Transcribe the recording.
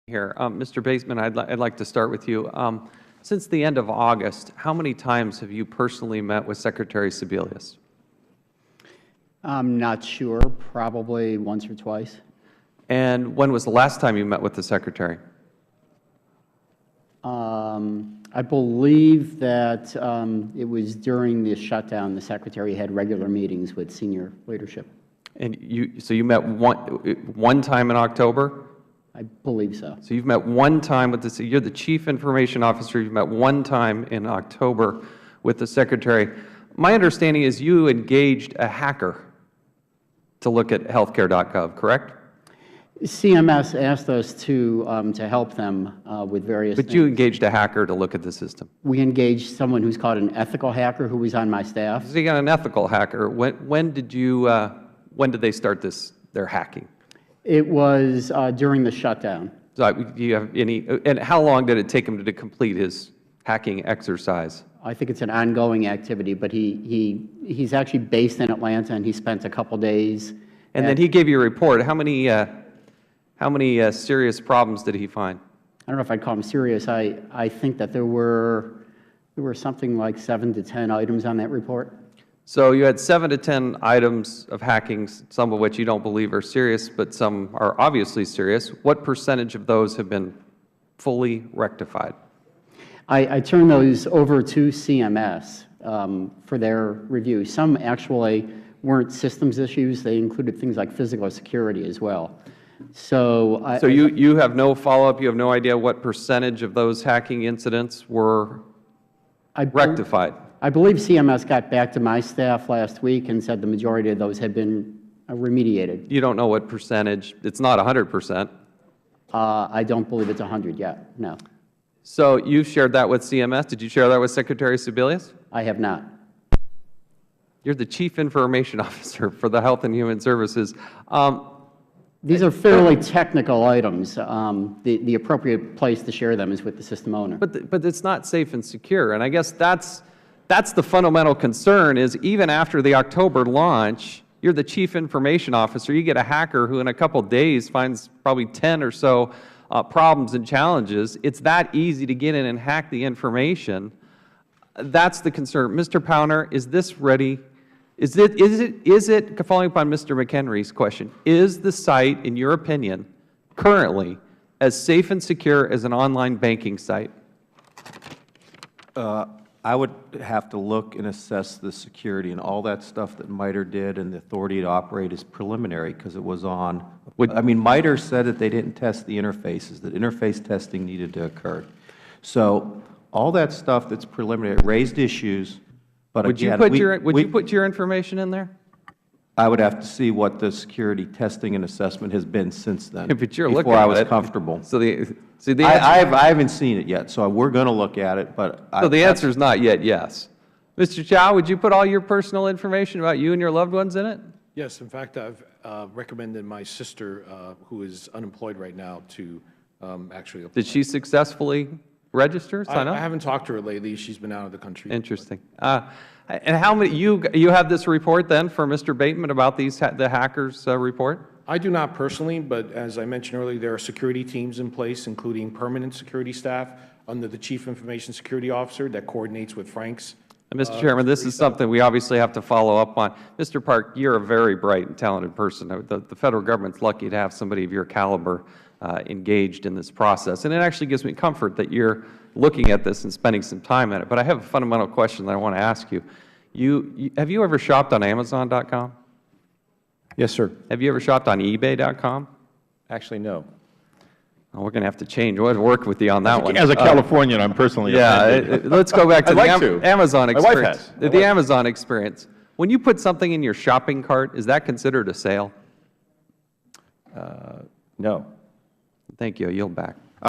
Here, Mr. Bateman, I'd like to start with you. Since the end of August, how many times have you personally met with Secretary Sebelius? I'm not sure. Probably once or twice. And when was the last time you met with the Secretary? I believe that it was during the shutdown. The Secretary had regular meetings with senior leadership. And so you met one time in October? I believe so. So you've met one time with the, you're the Chief Information Officer, you've met one time in October with the Secretary. My understanding is you engaged a hacker to look at healthcare.gov, correct? CMS asked us to help them with various things. But you engaged a hacker to look at the system. We engaged someone who's called an ethical hacker who was on my staff. So you got an ethical hacker. When did they start their hacking? It was during the shutdown. So do you have any, and how long did it take him to complete his hacking exercise? I think it's an ongoing activity, but he's actually based in Atlanta, and he spent a couple days. And then he gave you a report. How many serious problems did he find? I don't know if I'd call them serious. I think that there were something like 7 to 10 items on that report. So you had 7 to 10 items of hacking, some of which you don't believe are serious, but some are obviously serious. What percentage of those have been fully rectified? I turned those over to CMS for their review. Some actually weren't systems issues. They included things like physical security as well. So you have no follow-up? You have no idea what percentage of those hacking incidents were rectified? I believe CMS got back to my staff last week and said the majority of those had been remediated. You don't know what percentage? It's not 100%. I don't believe it's 100 yet, no. So you shared that with CMS. Did you share that with Secretary Sebelius? I have not. You're the Chief Information Officer for the Health and Human Services. These are fairly technical items. The appropriate place to share them is with the system owner. But it's not safe and secure, and I guess that's the fundamental concern. Is even after the October launch, you're the Chief Information Officer. You get a hacker who, in a couple of days, finds probably 10 or so problems and challenges. It's that easy to get in and hack the information. That's the concern, Mr. Powner. Is this ready? Is it, following up on Mr. McHenry's question, is the site, in your opinion, currently as safe and secure as an online banking site? I would have to look and assess the security, and all that stuff that MITRE did and the authority to operate is preliminary because it was on. I mean, MITRE said that they didn't test the interfaces, that interface testing needed to occur. So all that stuff that's preliminary raised issues. But would again, you put your information in there? I would have to see what the security testing and assessment has been since then. But you're before looking at I was it. comfortable. So I haven't seen it yet, so we're going to look at it. But so the answer is not yet yes. Mr. Chow, would you put all your personal information about you and your loved ones in it? Yes. In fact, I've recommended my sister, who is unemployed right now, to actually apply. Did she successfully register, sign up? I haven't talked to her lately. She's been out of the country. Interesting. And how many, you have this report then for Mr. Bateman about the hackers report? I do not personally, but as I mentioned earlier, there are security teams in place, including permanent security staff under the Chief Information Security Officer that coordinates with Frank's. Mr. Chairman, this is something we obviously have to follow up on. Mr. Park, you're a very bright and talented person. The Federal Government's lucky to have somebody of your caliber engaged in this process. And it actually gives me comfort that you're looking at this and spending some time on it. But I have a fundamental question that I want to ask you. Have you ever shopped on Amazon.com? Yes, sir. Have you ever shopped on eBay.com? Actually, no. Oh, we're going to have to change. We'll have to work with you on that one. As a Californian, I'm personally offended. Let's go back to the Amazon experience. My wife has. The Amazon experience. When you put something in your shopping cart, is that considered a sale? No. Thank you. I yield back.